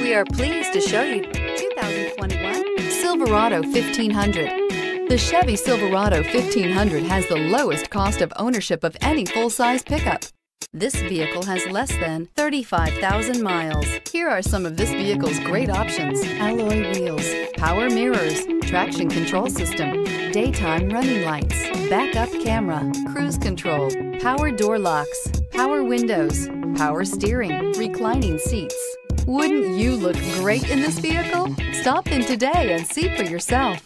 We are pleased to show you 2021 Silverado 1500. The Chevy Silverado 1500 has the lowest cost of ownership of any full-size pickup. This vehicle has less than 35,000 miles. Here are some of this vehicle's great options: alloy wheels, power mirrors, traction control system, daytime running lights, backup camera, cruise control, power door locks, power windows, power steering, reclining seats. Wouldn't you look great in this vehicle? Stop in today and see for yourself.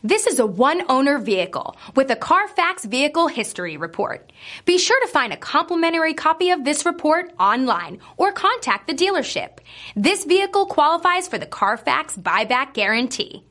This is a one-owner vehicle with a Carfax Vehicle History Report. Be sure to find a complimentary copy of this report online or contact the dealership. This vehicle qualifies for the Carfax Buyback Guarantee.